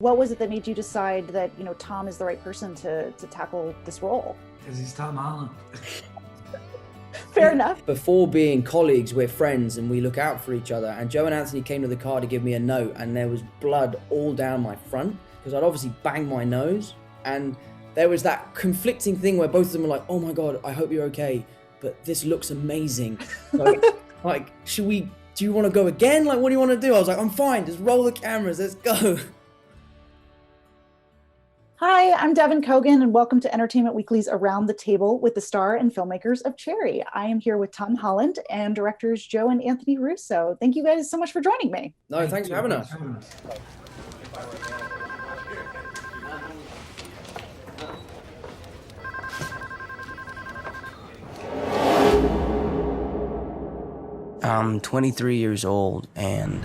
What was it that made you decide that, Tom is the right person to tackle this role? Because he's Tom Holland. Fair enough. Before being colleagues, we're friends and we look out for each other. And Joe and Anthony came to the car to give me a note, and there was blood all down my front because I'd obviously banged my nose. And there was that conflicting thing where both of them were like, "Oh my God, I hope you're okay, but this looks amazing." Like, do you want to go again? Like, what do you want to do? I was like, "I'm fine, just roll the cameras, let's go." Hi, I'm Devin Kogan, and welcome to Entertainment Weekly's Around the Table with the star and filmmakers of Cherry. I am here with Tom Holland and directors Joe and Anthony Russo. Thank you guys so much for joining me. No, thanks for having us. I'm 23 years old, and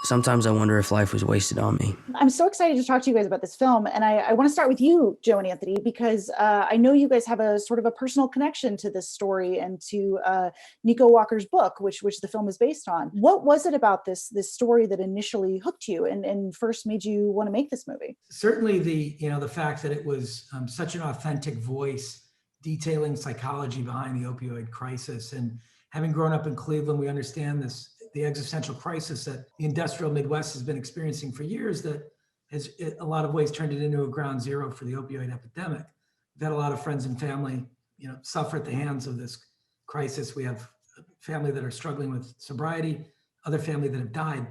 sometimes I wonder if life was wasted on me. I'm so excited to talk to you guys about this film, and I want to start with you, Joe and Anthony, because I know you guys have a sort of a personal connection to this story and to Nico Walker's book, which the film is based on. What was it about this story that initially hooked you and first made you want to make this movie? Certainly the fact that it was such an authentic voice detailing psychology behind the opioid crisis. And having grown up in Cleveland, we understand the existential crisis that the industrial Midwest has been experiencing for years that has in a lot of ways turned it into a ground zero for the opioid epidemic. We've had a lot of friends and family, suffer at the hands of this crisis. We have family that are struggling with sobriety, other family that have died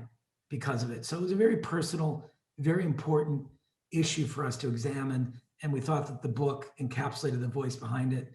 because of it. So it was a very personal, very important issue for us to examine. And we thought that the book encapsulated the voice behind it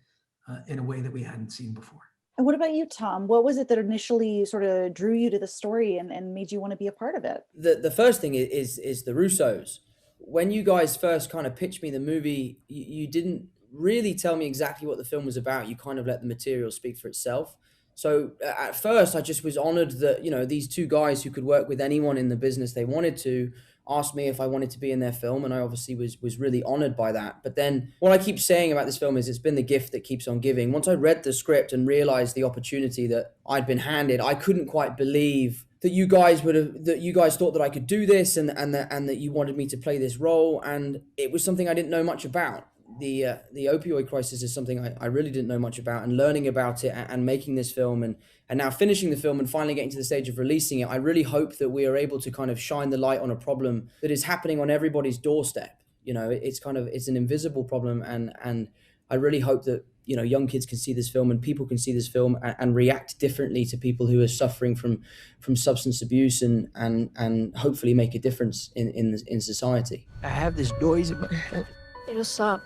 in a way that we hadn't seen before. And what about you, Tom? What was it that initially sort of drew you to the story and made you want to be a part of it? The first thing is the Russos. When you guys first kind of pitched me the movie, you didn't really tell me exactly what the film was about. You kind of let the material speak for itself. So at first, I just was honored that, these two guys who could work with anyone in the business they wanted to asked me if I wanted to be in their film, and I obviously was really honored by that. But then what I keep saying about this film is it's been the gift that keeps on giving. Once I read the script and realized the opportunity that I'd been handed, I couldn't quite believe that you guys thought that I could do this and that you wanted me to play this role. And it was something I didn't know much about. The opioid crisis is something I really didn't know much about, and learning about it and making this film and now finishing the film and finally getting to the stage of releasing it, I really hope that we are able to kind of shine the light on a problem that is happening on everybody's doorstep. It's an invisible problem, and I really hope that young kids can see this film and people can see this film and react differently to people who are suffering from substance abuse and hopefully make a difference in society. I have this noise in my head. It'll stop.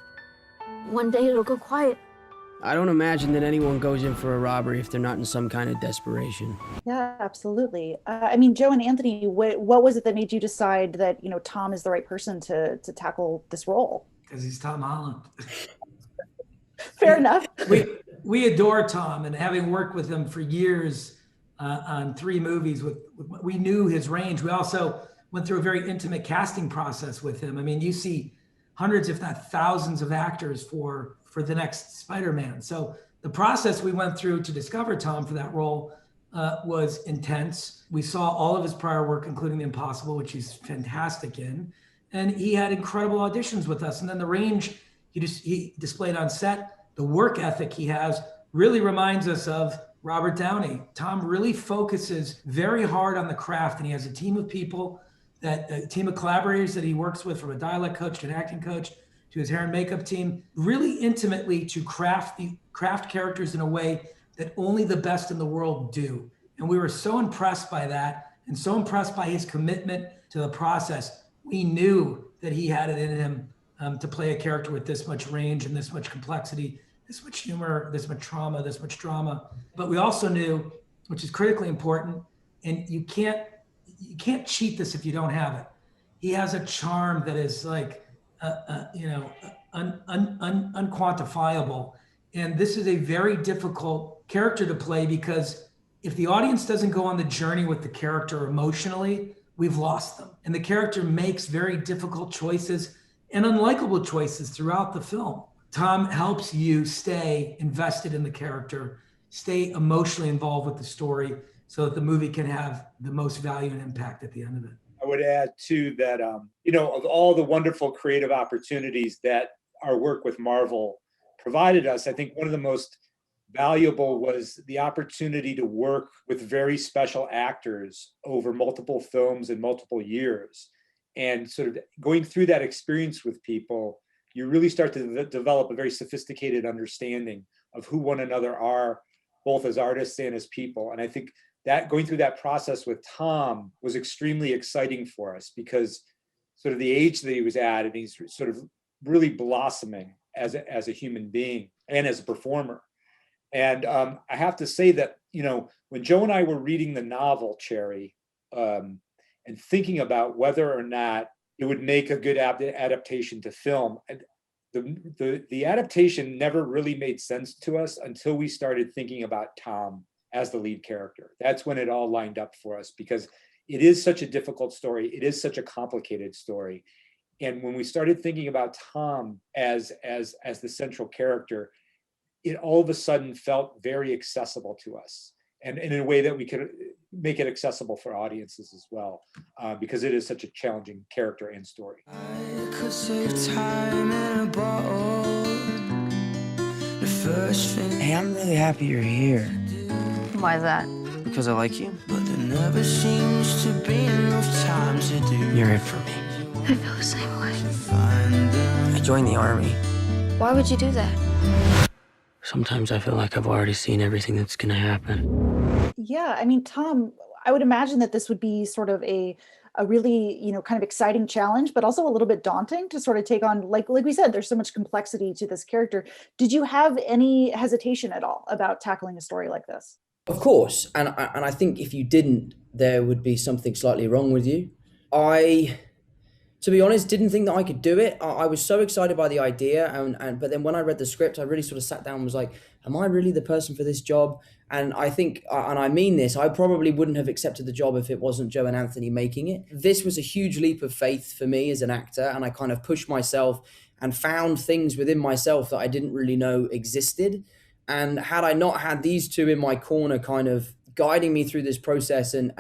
One day it'll go quiet. I don't imagine that anyone goes in for a robbery if they're not in some kind of desperation. Yeah, absolutely. Joe and Anthony, what was it that made you decide that, Tom is the right person to tackle this role? Because he's Tom Holland. Fair enough. We adore Tom, and having worked with him for years on 3 movies, we knew his range. We also went through a very intimate casting process with him. I mean, you see hundreds, if not thousands, of actors for the next Spider-Man. So the process we went through to discover Tom for that role was intense. We saw all of his prior work, including The Impossible, which he's fantastic in. And he had incredible auditions with us. And then the range he displayed on set, the work ethic he has really reminds us of Robert Downey. Tom really focuses very hard on the craft, and he has a team of people, a team of collaborators that he works with, from a dialect coach to an acting coach to his hair and makeup team, really intimately to craft characters in a way that only the best in the world do. And we were so impressed by that, and so impressed by his commitment to the process. We knew that he had it in him to play a character with this much range and this much complexity, this much humor, this much trauma, this much drama. But we also knew, which is critically important, and you can't cheat this if you don't have it. He has a charm that is like, unquantifiable. And this is a very difficult character to play, because if the audience doesn't go on the journey with the character emotionally, we've lost them. And the character makes very difficult choices and unlikable choices throughout the film. Tom helps you stay invested in the character, stay emotionally involved with the story, so that the movie can have the most value and impact at the end of it. I would add too that, of all the wonderful creative opportunities that our work with Marvel provided us, I think one of the most valuable was the opportunity to work with very special actors over multiple films and multiple years. And sort of going through that experience with people, you really start to develop a very sophisticated understanding of who one another are, both as artists and as people. And I think that going through that process with Tom was extremely exciting for us, because sort of the age that he was at, and he's sort of really blossoming as a human being and as a performer. And I have to say that, when Joe and I were reading the novel Cherry, and thinking about whether or not it would make a good adaptation to film, the adaptation never really made sense to us until we started thinking about Tom as the lead character. That's when it all lined up for us, because it is such a difficult story. It is such a complicated story. And when we started thinking about Tom as the central character, it all of a sudden felt very accessible to us, and in a way that we could make it accessible for audiences as well, because it is such a challenging character and story. I could save time in a bottle. The first thing. Hey, I'm really happy you're here. Why is that? Because I like you. But there never seems to be enough time to do. You're it for me. I feel the same way. Find them. I joined the army. Why would you do that? Sometimes I feel like I've already seen everything that's gonna happen. Yeah, I mean, Tom, I would imagine that this would be sort of a really, kind of exciting challenge, but also a little bit daunting to sort of take on. Like we said, there's so much complexity to this character. Did you have any hesitation at all about tackling a story like this? Of course, and I think if you didn't, there would be something slightly wrong with you. To be honest, didn't think that I could do it. I was so excited by the idea, but then when I read the script, I really sort of sat down and was like, am I really the person for this job? And I think, and I mean this, I probably wouldn't have accepted the job if it wasn't Joe and Anthony making it. This was a huge leap of faith for me as an actor, and I kind of pushed myself and found things within myself that I didn't really know existed. And had I not had these two in my corner kind of guiding me through this process, and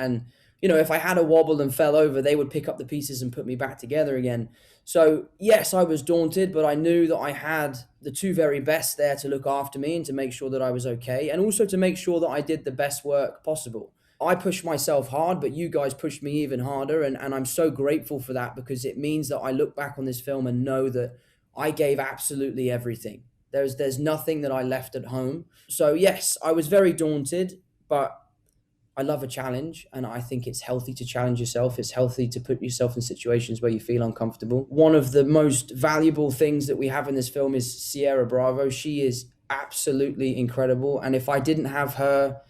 if I had a wobble and fell over, they would pick up the pieces and put me back together again. So yes, I was daunted, but I knew that I had the two very best there to look after me and to make sure that I was okay, and also to make sure that I did the best work possible. I pushed myself hard, but you guys pushed me even harder, and I'm so grateful for that, because it means that I look back on this film and know that I gave absolutely everything. There's nothing that I left at home. So yes, I was very daunted, but I love a challenge, and I think it's healthy to challenge yourself. It's healthy to put yourself in situations where you feel uncomfortable. One of the most valuable things that we have in this film is Sierra Bravo. She is absolutely incredible. And if I didn't have her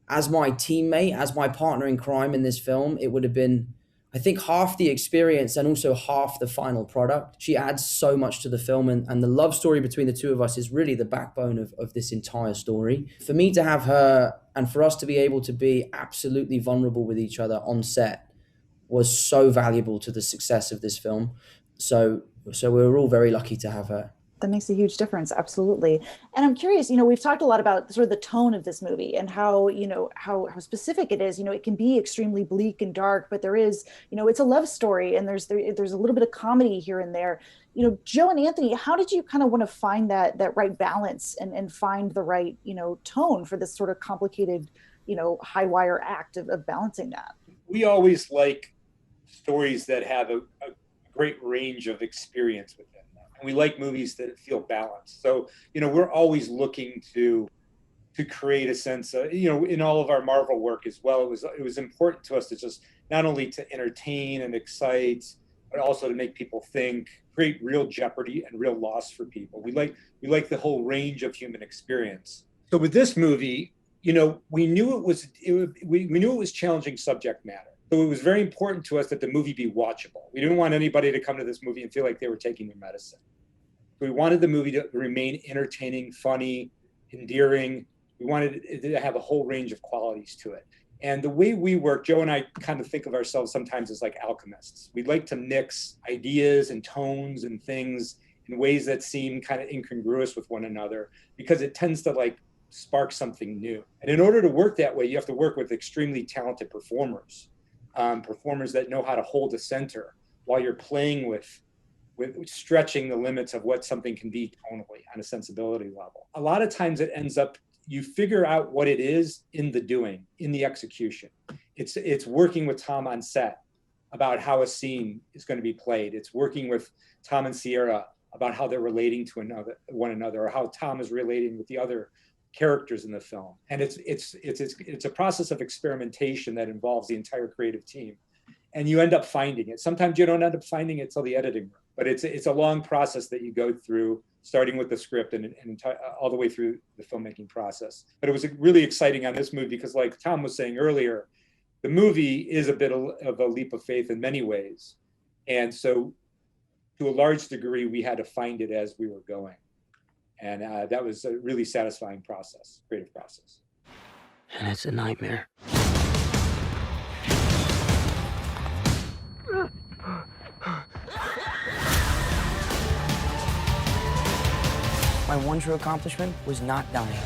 as my teammate, as my partner in crime in this film, it would have been, I think, half the experience and also half the final product. She adds so much to the film, and the love story between the two of us is really the backbone of this entire story. For me to have her, and for us to be able to be absolutely vulnerable with each other on set, was so valuable to the success of this film. So we're all very lucky to have her. That makes a huge difference. Absolutely. And I'm curious, we've talked a lot about sort of the tone of this movie and how, how specific it is. It can be extremely bleak and dark, but there is, it's a love story, and there's a little bit of comedy here and there. Joe and Anthony, how did you kind of want to find that right balance and find the right, tone for this sort of complicated, high wire act of balancing that? We always like stories that have a great range of experience with them. And we like movies that feel balanced. So, we're always looking to create a sense of, in all of our Marvel work as well, it was important to us to just not only to entertain and excite, but also to make people think, create real jeopardy and real loss for people. We like the whole range of human experience. So with this movie, we knew it was challenging subject matter. So it was very important to us that the movie be watchable. We didn't want anybody to come to this movie and feel like they were taking their medicine. We wanted the movie to remain entertaining, funny, endearing. We wanted it to have a whole range of qualities to it. And the way we work, Joe and I kind of think of ourselves sometimes as like alchemists. We'd like to mix ideas and tones and things in ways that seem kind of incongruous with one another, because it tends to spark something new. And in order to work that way, you have to work with extremely talented performers. performers that know how to hold a center while you're playing with stretching the limits of what something can be tonally on a sensibility level. A lot of times it ends up, you figure out what it is in the doing, in the execution. It's working with Tom on set about how a scene is going to be played. It's working with Tom and Sierra about how they're relating to one another, or how Tom is relating with the other characters in the film. And it's a process of experimentation that involves the entire creative team. And you end up finding it. Sometimes you don't end up finding it till the editing room, but it's a long process that you go through, starting with the script and all the way through the filmmaking process. But it was really exciting on this movie because, like Tom was saying earlier, the movie is a bit of a leap of faith in many ways. And so to a large degree, we had to find it as we were going. And that was a really satisfying process, creative process. And it's a nightmare. My one true accomplishment was not dying.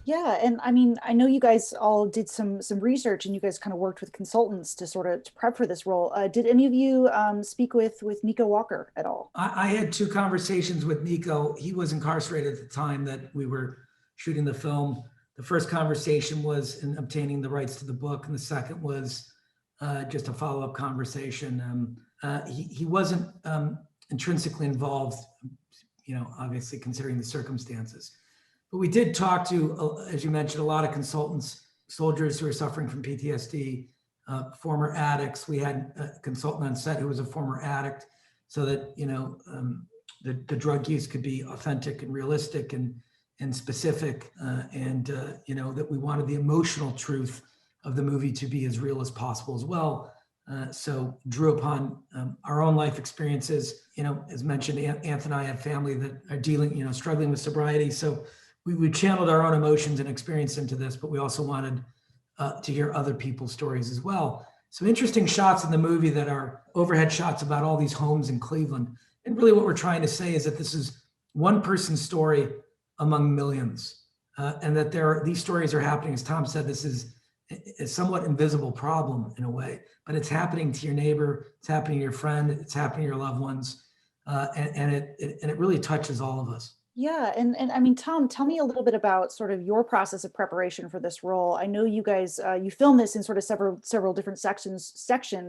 Yeah, and I mean, I know you guys all did some research, and you guys kind of worked with consultants to sort of prep for this role. Did any of you speak with Nico Walker at all? I had 2 conversations with Nico. He was incarcerated at the time that we were shooting the film. The first conversation was in obtaining the rights to the book, and the second was just a follow-up conversation. He wasn't intrinsically involved, obviously considering the circumstances. But we did talk to, as you mentioned, a lot of consultants, soldiers who are suffering from PTSD, former addicts. We had a consultant on set who was a former addict, so that the drug use could be authentic and realistic and specific, and that we wanted the emotional truth of the movie to be as real as possible as well. So drew upon our own life experiences. As mentioned, Anthony and I have family that are dealing, struggling with sobriety. So we channeled our own emotions and experience into this, but we also wanted to hear other people's stories as well. Some interesting shots in the movie that are overhead shots about all these homes in Cleveland. And really what we're trying to say is that this is one person's story among millions, and that these stories are happening. As Tom said, this is a somewhat invisible problem in a way, but it's happening to your neighbor, it's happening to your friend, it's happening to your loved ones, and it really touches all of us. Yeah, and I mean, Tom, tell me a little bit about sort of your process of preparation for this role. I know you guys, you filmed this in sort of several different sections,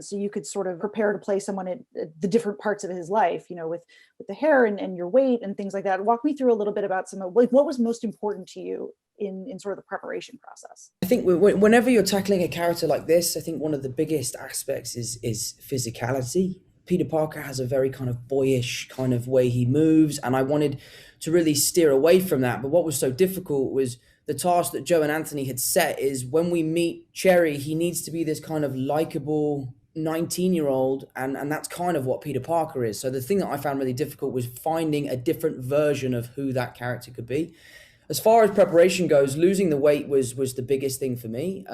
so you could sort of prepare to play someone at the different parts of his life, with the hair and your weight and things like that. Walk me through a little bit about what was most important to you in sort of the preparation process. I think whenever you're tackling a character like this, I think one of the biggest aspects is physicality. Peter Parker has a very kind of boyish kind of way he moves, and I wanted to really steer away from that. But what was so difficult was the task that Joe and Anthony had set is when we meet Cherry, he needs to be this kind of likable 19-year-old, and that's kind of what Peter Parker is. So the thing that I found really difficult was finding a different version of who that character could be. As far as preparation goes, losing the weight was the biggest thing for me.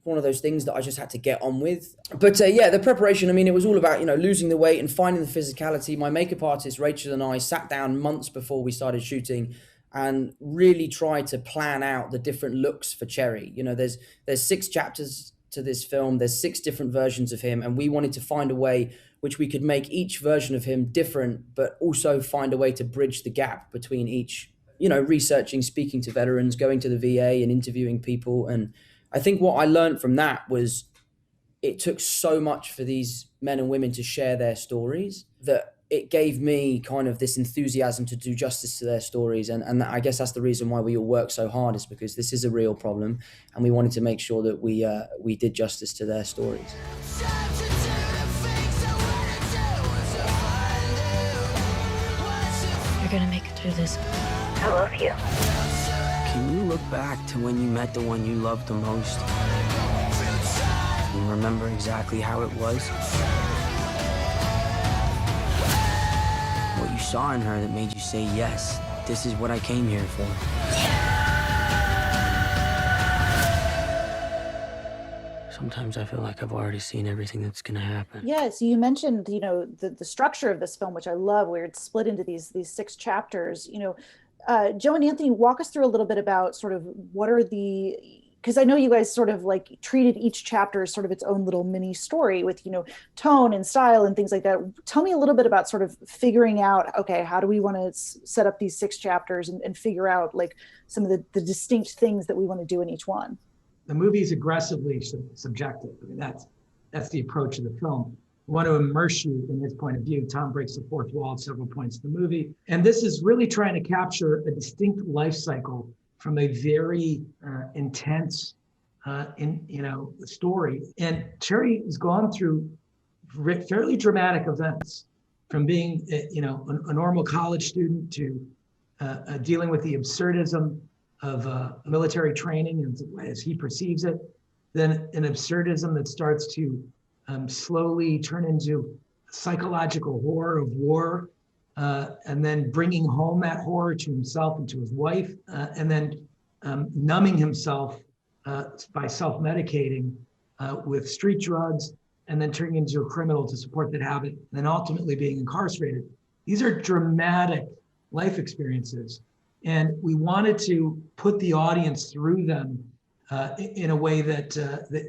One of those things that I just had to get on with. But the preparation, I mean, it was all about, losing the weight and finding the physicality. My makeup artist, Rachel, and I sat down months before we started shooting and really tried to plan out the different looks for Cherry. There's 6 chapters to this film. There's 6 different versions of him. And we wanted to find a way which we could make each version of him different, but also find a way to bridge the gap between each, researching, speaking to veterans, going to the VA and interviewing people. And I think what I learned from that was it took so much for these men and women to share their stories that it gave me kind of this enthusiasm to do justice to their stories. And I guess that's the reason why we all work so hard, is because this is a real problem and we wanted to make sure that we did justice to their stories. You're gonna make it through this. I love you. Can you look back to when you met the one you loved the most and remember exactly how it was? What you saw in her that made you say, yes, this is what I came here for. Sometimes I feel like I've already seen everything that's gonna happen. Yeah, so you mentioned, the structure of this film, which I love, where it's split into these 6 chapters. Joe and Anthony, walk us through a little bit about sort of what are because I know you guys sort of like treated each chapter as sort of its own little mini story with, tone and style and things like that. Tell me a little bit about sort of figuring out, okay, how do we want to set up these 6 chapters and figure out like some of the distinct things that we want to do in each one? The movie is aggressively subjective. I mean, that's the approach of the film. We want to immerse you in his point of view. Tom breaks the fourth wall at several points in the movie. And this is really trying to capture a distinct life cycle from a very intense story. And Cherry has gone through fairly dramatic events, from being a normal college student to dealing with the absurdism of military training and as he perceives it, then an absurdism that starts to slowly turn into psychological horror of war, and then bringing home that horror to himself and to his wife, and then numbing himself by self-medicating with street drugs, and then turning into a criminal to support that habit, and then ultimately being incarcerated. These are dramatic life experiences, and we wanted to put the audience through them in a way that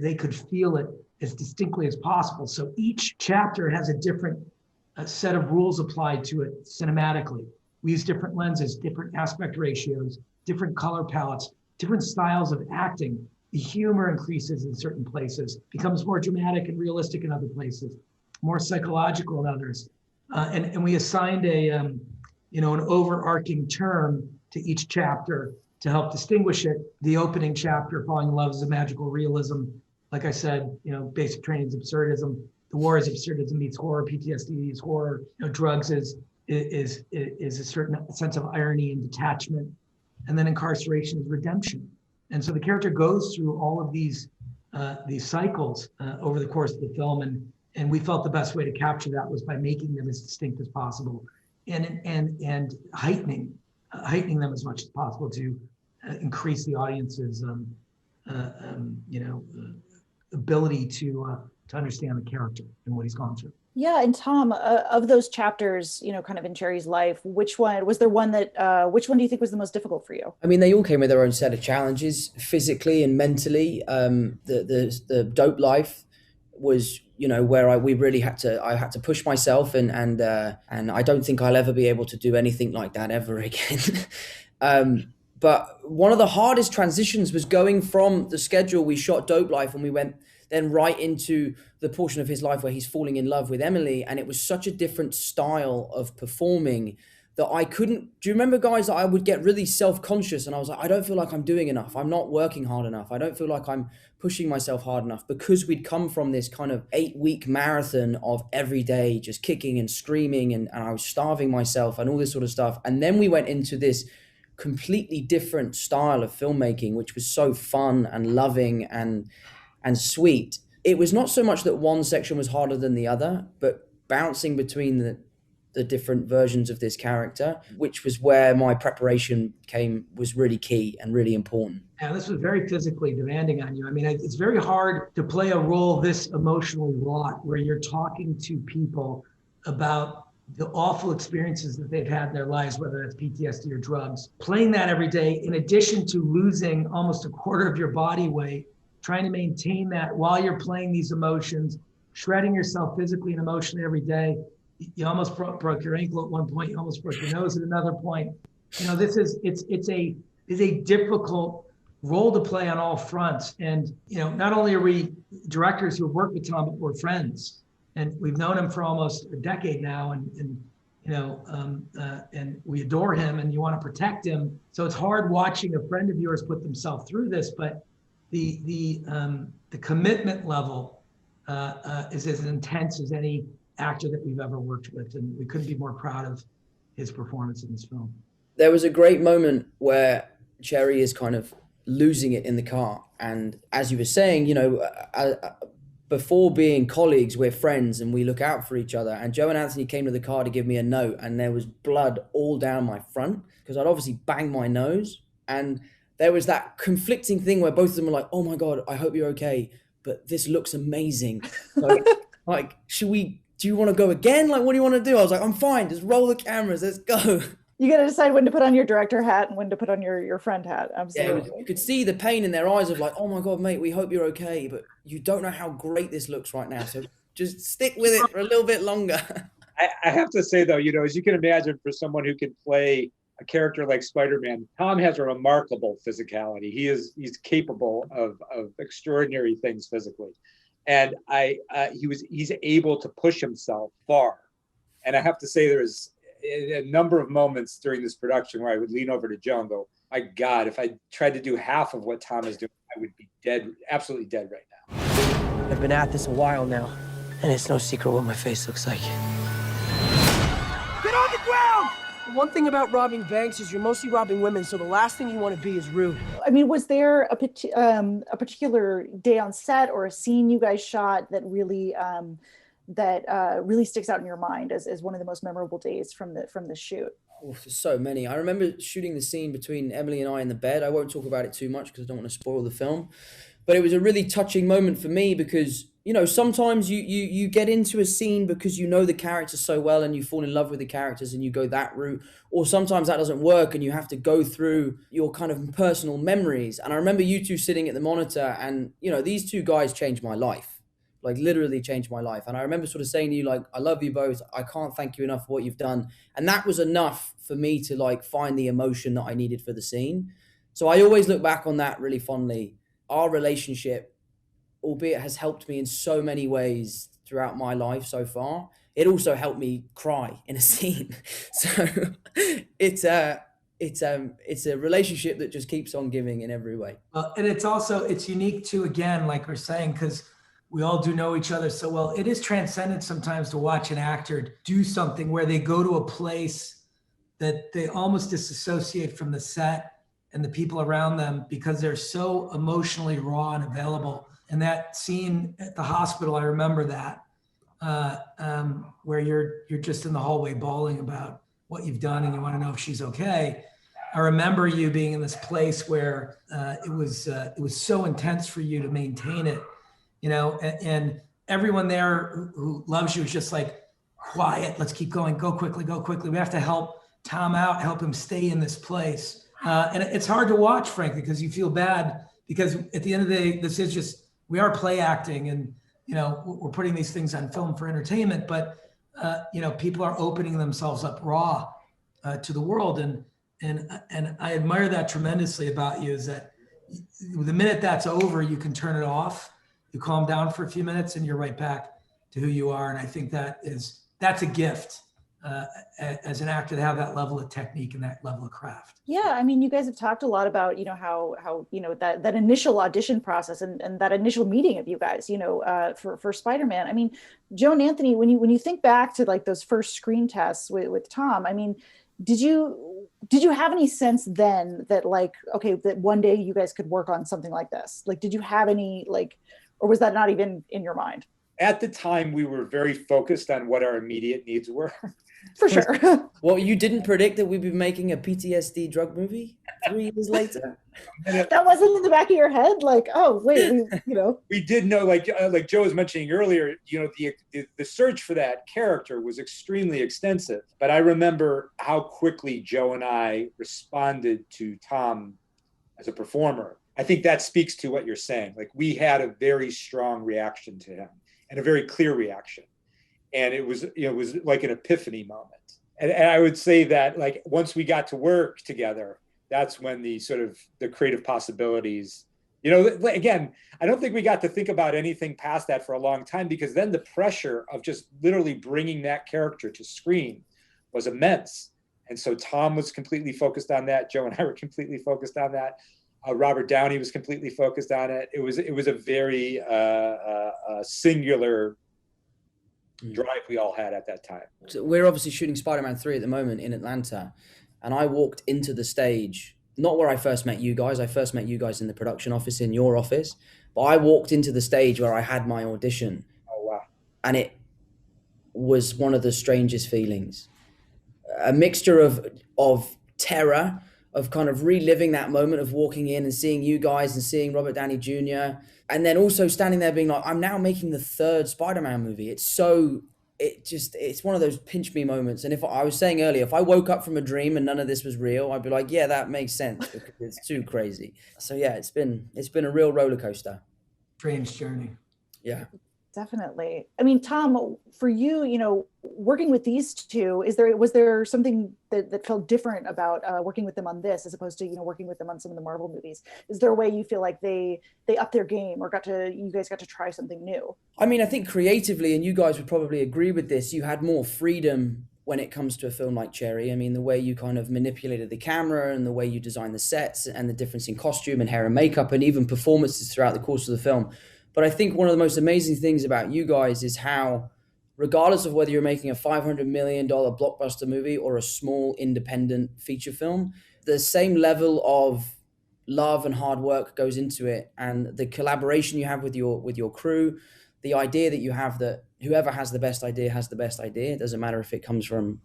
they could feel it as distinctly as possible. So each chapter has a different set of rules applied to it cinematically. We use different lenses, different aspect ratios, different color palettes, different styles of acting. The humor increases in certain places, becomes more dramatic and realistic in other places, more psychological in others. And we assigned an overarching term to each chapter to help distinguish it. The opening chapter, Falling in Love, is a magical realism. Like I said, basic training is absurdism. The war is absurdism meets horror. PTSD is horror. Drugs is a certain sense of irony and detachment. And then incarceration is redemption. And so the character goes through all of these cycles over the course of the film, and we felt the best way to capture that was by making them as distinct as possible, and heightening them as much as possible to increase the audience's ability to understand the character and what he's gone through. Yeah, and Tom, of those chapters, kind of in Cherry's life, which one do you think was the most difficult for you? I mean, they all came with their own set of challenges, physically and mentally. The dope life was, where I had to push myself, and I don't think I'll ever be able to do anything like that ever again. But one of the hardest transitions was going from the schedule we shot Dope Life, and we went then right into the portion of his life where he's falling in love with Emily. And it was such a different style of performing that I couldn't. Do you remember, guys, that I would get really self-conscious, and I was like, I don't feel like I'm doing enough. I'm not working hard enough. I don't feel like I'm pushing myself hard enough, because we'd come from this kind of 8-week marathon of every day just kicking and screaming, and I was starving myself and all this sort of stuff. And then we went into this completely different style of filmmaking, which was so fun and loving and sweet. It was not so much that one section was harder than the other, but bouncing between the different versions of this character, which was where my preparation was really key and really important. Yeah, this was very physically demanding on you. I mean, it's very hard to play a role this emotionally wrought, where you're talking to people about the awful experiences that they've had in their lives, whether that's PTSD or drugs. Playing that every day, in addition to losing almost a quarter of your body weight, trying to maintain that while you're playing these emotions, shredding yourself physically and emotionally every day. You almost broke your ankle at one point. You almost broke your nose at another point. It's a difficult role to play on all fronts. And not only are we directors who have worked with Tom, but we're friends, and we've known him for almost a decade now, and we adore him, and you want to protect him. So it's hard watching a friend of yours put themselves through this, but the commitment level is as intense as any actor that we've ever worked with, and we couldn't be more proud of his performance in this film. There was a great moment where Cherry is kind of losing it in the car, and as you were saying, before being colleagues, we're friends and we look out for each other. And Joe and Anthony came to the car to give me a note, and there was blood all down my front because I'd obviously banged my nose, and there was that conflicting thing where both of them were like, oh my God, I hope you're okay, but this looks amazing. Like, do you want to go again? Like, what do you want to do? I was like, I'm fine, just roll the cameras, let's go. You got to decide when to put on your director hat and when to put on your friend hat. Absolutely. You could see the pain in their eyes of like, oh my God, mate, we hope you're okay, but you don't know how great this looks right now. So just stick with it for a little bit longer. I have to say, though, as you can imagine, for someone who can play a character like Spider-Man, Tom has a remarkable physicality. He's capable of extraordinary things physically. And he's able to push himself far. And I have to say, there's a number of moments during this production where I would lean over to Joe and go, my God, if I tried to do half of what Tom is doing, I would be dead, absolutely dead right now. I've been at this a while now, and it's no secret what my face looks like. Get on the ground! The one thing about robbing banks is you're mostly robbing women, so the last thing you want to be is rude. I mean, was there a particular day on set or a scene you guys shot that really really sticks out in your mind as one of the most memorable days from the shoot? Oh, there's so many. I remember shooting the scene between Emily and I in the bed. I won't talk about it too much because I don't want to spoil the film. But it was a really touching moment for me because, sometimes you get into a scene because you know the characters so well and you fall in love with the characters and you go that route. Or sometimes that doesn't work and you have to go through your kind of personal memories. And I remember you two sitting at the monitor and, these two guys changed my life. Like literally changed my life. And I remember sort of saying to you, like, I love you both. I can't thank you enough for what you've done. And that was enough for me to like find the emotion that I needed for the scene. So I always look back on that really fondly. Our relationship, albeit has helped me in so many ways throughout my life so far, it also helped me cry in a scene. So it's a relationship that just keeps on giving in every way. And it's unique too, again, like we're saying, because we all do know each other so well. It is transcendent sometimes to watch an actor do something where they go to a place that they almost disassociate from the set and the people around them because they're so emotionally raw and available. And that scene at the hospital, I remember that, where you're just in the hallway bawling about what you've done and you want to know if she's okay. I remember you being in this place where it was so intense for you to maintain it, and everyone there who loves you is just like, quiet, let's keep going, go quickly. We have to help Tom out, help him stay in this place. And it's hard to watch, frankly, because you feel bad because at the end of the day, we are play acting and, we're putting these things on film for entertainment, but, people are opening themselves up raw to the world. And I admire that tremendously about you is that the minute that's over, you can turn it off, you calm down for a few minutes and you're right back to who you are. And I think that's a gift. As an actor to have that level of technique and that level of craft. Yeah, I mean, you guys have talked a lot about, how that initial audition process and that initial meeting of you guys, for Spider-Man. I mean, Joe and Anthony, when you think back to like those first screen tests with Tom, I mean, did you have any sense then that like, okay, that one day you guys could work on something like this? Like, did you have any or was that not even in your mind? At the time, we were very focused on what our immediate needs were. For sure. Well, you didn't predict that we'd be making a PTSD drug movie 3 years later? That wasn't in the back of your head? Like, oh, wait, We did know, like Joe was mentioning earlier, the search for that character was extremely extensive. But I remember how quickly Joe and I responded to Tom as a performer. I think that speaks to what you're saying. Like, we had a very strong reaction to him and a very clear reaction. And it was like an epiphany moment. And I would say that like once we got to work together, that's when the creative possibilities, again, I don't think we got to think about anything past that for a long time because then the pressure of just literally bringing that character to screen was immense. And so Tom was completely focused on that. Joe and I were completely focused on that. Robert Downey was completely focused on it. It was a very singular drive we all had at that time. So we're obviously shooting Spider-Man 3 at the moment in Atlanta, and I walked into the stage, not where I first met you guys. I first met you guys in the production office, in your office, but I walked into the stage where I had my audition. Oh, wow. And it was one of the strangest feelings. A mixture of terror, of kind of reliving that moment of walking in and seeing you guys and seeing Robert Downey Jr. And then also standing there being like, I'm now making the 3rd Spider-Man movie. It's so it's one of those pinch me moments. And if I was saying earlier, if I woke up from a dream and none of this was real, I'd be like, yeah, that makes sense because it's too crazy. So yeah, it's been a real roller coaster. Strange journey. Yeah. Definitely. I mean, Tom, for you, you know, working with these two, was there something that felt different about working with them on this as opposed to, you know, working with them on some of the Marvel movies? Is there a way you feel like they upped their game or you guys got to try something new? I mean, I think creatively, and you guys would probably agree with this, you had more freedom when it comes to a film like Cherry. I mean, the way you kind of manipulated the camera and the way you designed the sets and the difference in costume and hair and makeup and even performances throughout the course of the film. But I think one of the most amazing things about you guys is how, regardless of whether you're making a $500 million blockbuster movie or a small independent feature film, the same level of love and hard work goes into it. And the collaboration you have with your crew, the idea that you have that whoever has the best idea has the best idea. It doesn't matter if it comes from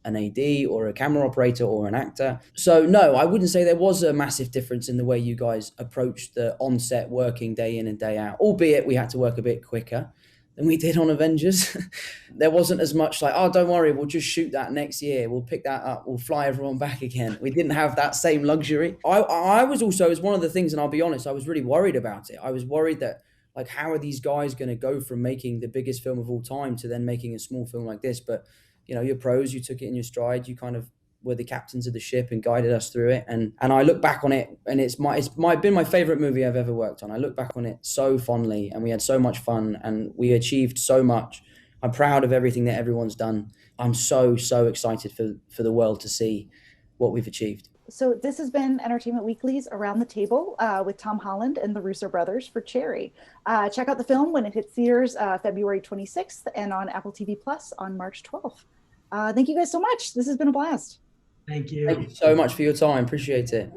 an AD or a camera operator or an actor. So no, I wouldn't say there was a massive difference in the way you guys approached the on-set working day in and day out, albeit we had to work a bit quicker than we did on Avengers. There wasn't as much like, oh, don't worry, we'll just shoot that next year. We'll pick that up. We'll fly everyone back again. We didn't have that same luxury. I was also, as one of the things, and I'll be honest, I was really worried about it. I was worried that, like, how are these guys going to go from making the biggest film of all time to then making a small film like this? But you know, you're pros, you took it in your stride, you kind of were the captains of the ship and guided us through it. And I look back on it and it's been my favorite movie I've ever worked on. I look back on it so fondly and we had so much fun and we achieved so much. I'm proud of everything that everyone's done. I'm so excited for the world to see what we've achieved. So this has been Entertainment Weekly's Around the Table with Tom Holland and the Russo brothers for Cherry. Check out the film when it hits theaters February 26th and on Apple TV Plus on March 12th. Thank you guys so much. This has been a blast. Thank you. Thank you so much for your time. Appreciate it.